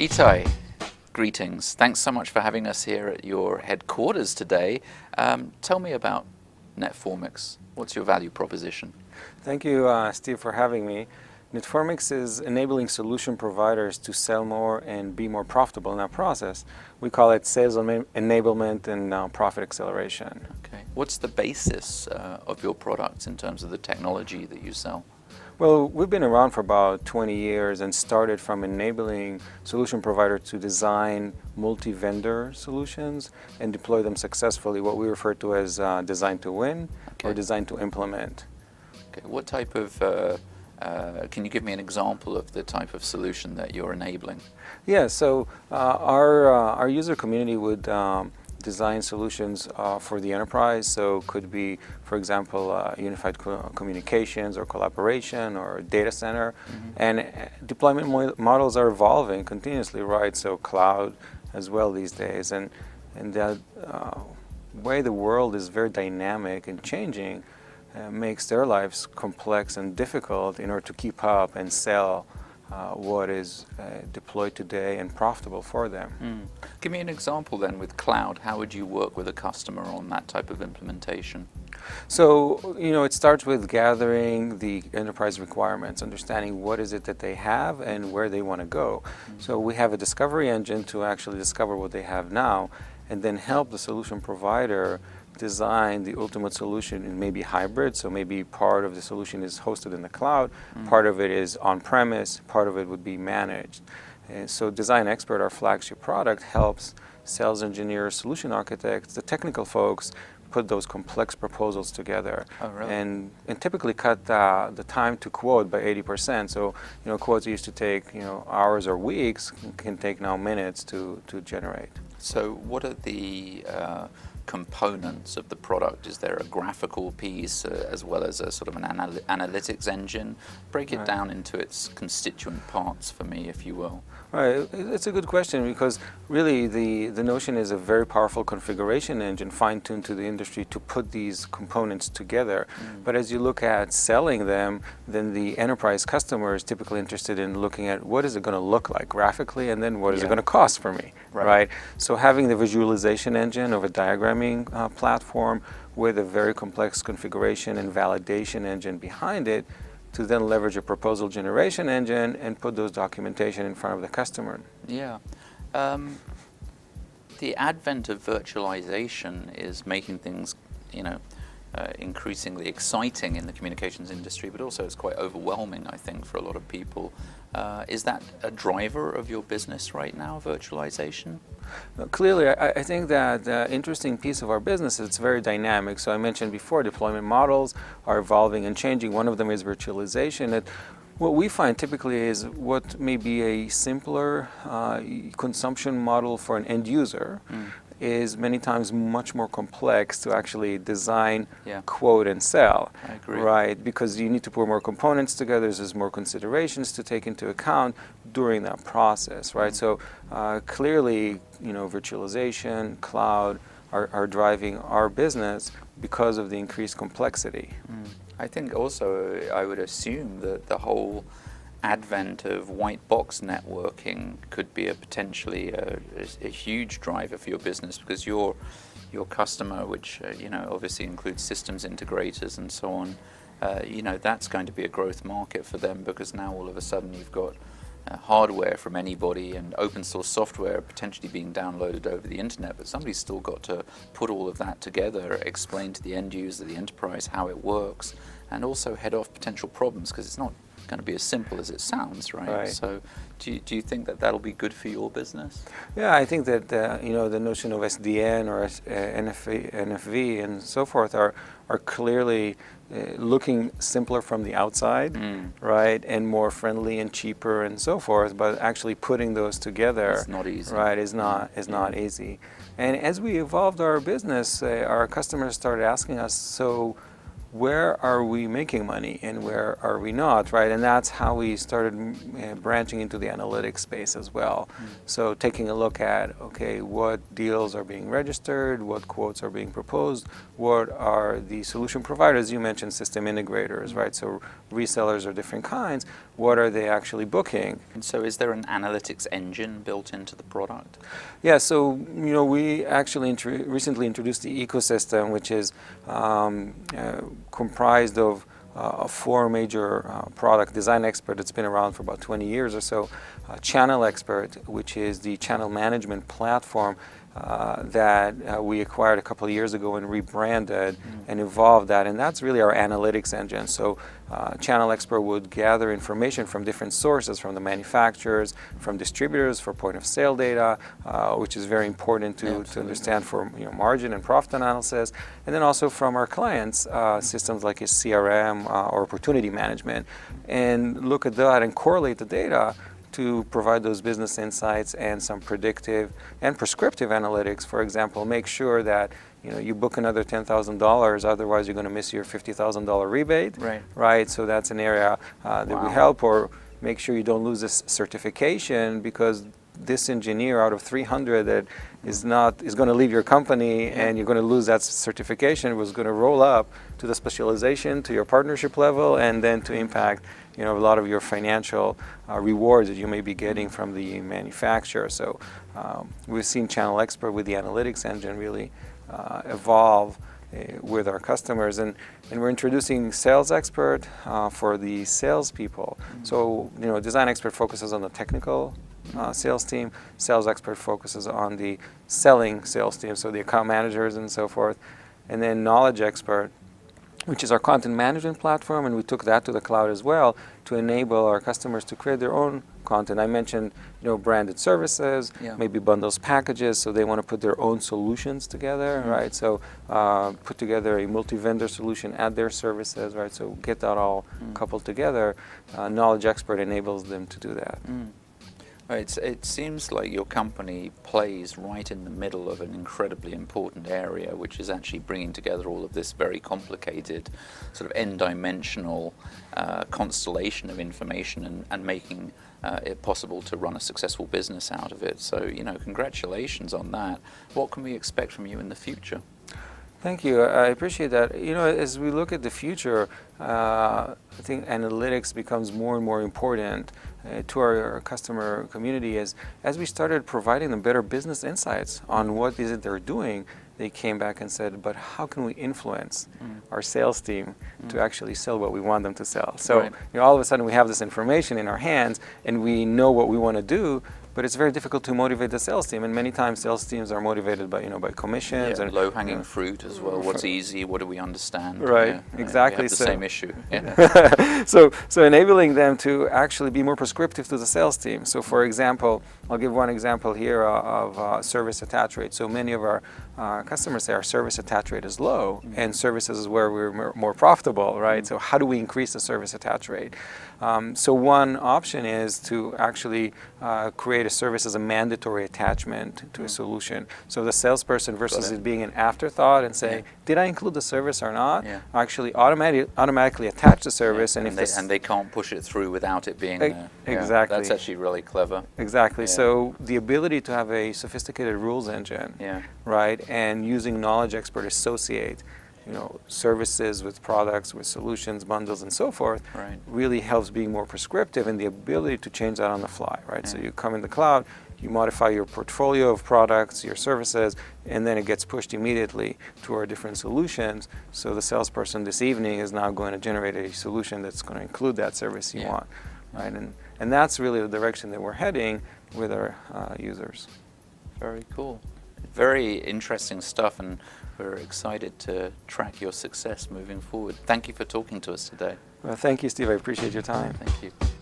Ittai, greetings. Thanks so much for having us here at your headquarters today. Tell me about Netformx. What's your value proposition? Thank you, Steve, for having me. Netformx is enabling solution providers to sell more and be more profitable in that process. We call it sales enablement and profit acceleration. Okay. What's the basis of your products in terms of the technology that you sell? Well, we've been around for about 20 years and started from enabling solution providers to design multi-vendor solutions and deploy them successfully, what we refer to as design to win or design to implement. Okay. What type of, can you give me an example of the type of solution that you're enabling? Yeah, so our user community would design solutions for the enterprise. So could be, for example, unified communications or collaboration or data center. And deployment models are evolving continuously, right? So cloud as well these days. And the way the world is very dynamic and changing makes their lives complex and difficult in order to keep up and sell what is deployed today and profitable for them. Give me an example then with cloud. How would you work with a customer on that type of implementation? So, it starts with gathering the enterprise requirements, understanding what is it that they have and where they want to go. So we have a discovery engine to actually discover what they have now and then help the solution provider design the ultimate solution in maybe hybrid. So maybe part of the solution is hosted in the cloud, part of it is on-premise, part of it would be managed. And so Design Expert, our flagship product, helps sales engineers, solution architects, the technical folks put those complex proposals together. Oh, really? and typically cut the time to quote by 80%. So quotes used to take hours or weeks can take now minutes to generate. So what are the components of the product? Is there a graphical piece as well as a sort of an analytics engine? Break it down into its constituent parts for me, if you will. Right, it's a good question because really the notion is a very powerful configuration engine fine-tuned to the industry to put these components together. But as you look at selling them, then the enterprise customer is typically interested in looking at what is it going to look like graphically and then what is it going to cost for me, right? So having the visualization engine of a diagramming platform with a very complex configuration and validation engine behind it to then leverage a proposal generation engine and put those documentation in front of the customer. Yeah. The advent of virtualization is making things, increasingly exciting in the communications industry, but also it's quite overwhelming, I think, for a lot of people. Is that a driver of your business right now, virtualization? Clearly, I think that the interesting piece of our business is it's very dynamic. So I mentioned before, deployment models are evolving and changing. One of them is virtualization. What we find typically is what may be a simpler consumption model for an end user is many times much more complex to actually design, quote, and sell. I agree. Right? Because you need to put more components together, there's more considerations to take into account during that process, right? So clearly, virtualization, cloud are driving our business because of the increased complexity. I think also I would assume that the whole advent of white box networking could be potentially a huge driver for your business because your customer, which obviously includes systems integrators and so on, that's going to be a growth market for them because now all of a sudden you've got hardware from anybody and open source software potentially being downloaded over the internet, but somebody's still got to put all of that together, explain to the end user, the enterprise, how it works, and also head off potential problems because it's not going to be as simple as it sounds, right? So do you think that that'll be good for your business? Yeah, I think that the notion of SDN or NFV and so forth are clearly looking simpler from the outside, right, and more friendly and cheaper and so forth, but actually putting those together, it's not easy. Right, is not easy. And as we evolved our business, our customers started asking us, so where are we making money and where are we not, right? And that's how we started branching into the analytics space as well. So taking a look at, okay, what deals are being registered, what quotes are being proposed, what are the solution providers, you mentioned system integrators, right? So resellers of different kinds, what are they actually booking? And so is there an analytics engine built into the product? Yeah, so we actually recently introduced the ecosystem, which is comprised of 4 major product. Design Expert, that's been around for about 20 years or so. Channel Expert, which is the channel management platform that we acquired a couple of years ago and rebranded and evolved that, and that's really our analytics engine. So Channel Expert would gather information from different sources, from the manufacturers, from distributors for point of sale data, which is very important to understand for margin and profit analysis, and then also from our clients, systems like a CRM or opportunity management, and look at that and correlate the data to provide those business insights and some predictive and prescriptive analytics. For example, make sure that you book another $10,000, otherwise you're going to miss your $50,000 rebate. Right. So that's an area that we help, or make sure you don't lose this certification because this engineer out of 300 that is going to leave your company and you're going to lose that certification was going to roll up to the specialization, to your partnership level, and then to impact a lot of your financial rewards that you may be getting from the manufacturer. So we've seen Channel Expert with the analytics engine really evolve with our customers, and we're introducing Sales Expert for the salespeople. So Design Expert focuses on the technical sales team. Sales Expert focuses on the selling sales team, so the account managers and so forth. And then Knowledge Expert, which is our content management platform, and we took that to the cloud as well to enable our customers to create their own content. I mentioned, branded services, maybe bundles, packages, so they want to put their own solutions together, right? So put together a multi-vendor solution, add their services, right? So get that all coupled together. Knowledge Expert enables them to do that. It seems like your company plays right in the middle of an incredibly important area, which is actually bringing together all of this very complicated, sort of n-dimensional constellation of information and making it possible to run a successful business out of it. So, congratulations on that. What can we expect from you in the future? Thank you. I appreciate that. As we look at the future, I think analytics becomes more and more important to our customer community. As we started providing them better business insights on what is it they're doing, they came back and said, but how can we influence our sales team to actually sell what we want them to sell? So all of a sudden we have this information in our hands and we know what we want to do, but it's very difficult to motivate the sales team, and many times sales teams are motivated by by commissions and low-hanging fruit as well. What's easy? What do we understand? Right, exactly. We have the same issue. So enabling them to actually be more prescriptive to the sales team. So for example, I'll give one example here of service attach rate. So many of our customers say our service attach rate is low, and services is where we're more profitable, right? So how do we increase the service attach rate? So one option is to actually create a service as a mandatory attachment to a solution. So the salesperson, versus it being an afterthought and saying, did I include the service or not? Actually automatically attach the service, and they can't push it through without it being there. Exactly. That's actually really clever. Exactly. So the ability to have a sophisticated rules engine, right, and using Knowledge Expert associate services with products, with solutions, bundles, and so forth, really helps being more prescriptive, and the ability to change that on the fly, right? So you come in the cloud, you modify your portfolio of products, your services, and then it gets pushed immediately to our different solutions. So the salesperson this evening is now going to generate a solution that's going to include that service you want, right? And that's really the direction that we're heading with our users. Very cool. Very interesting stuff, and we're excited to track your success moving forward. Thank you for talking to us today. Well, thank you, Steve. I appreciate your time. Thank you.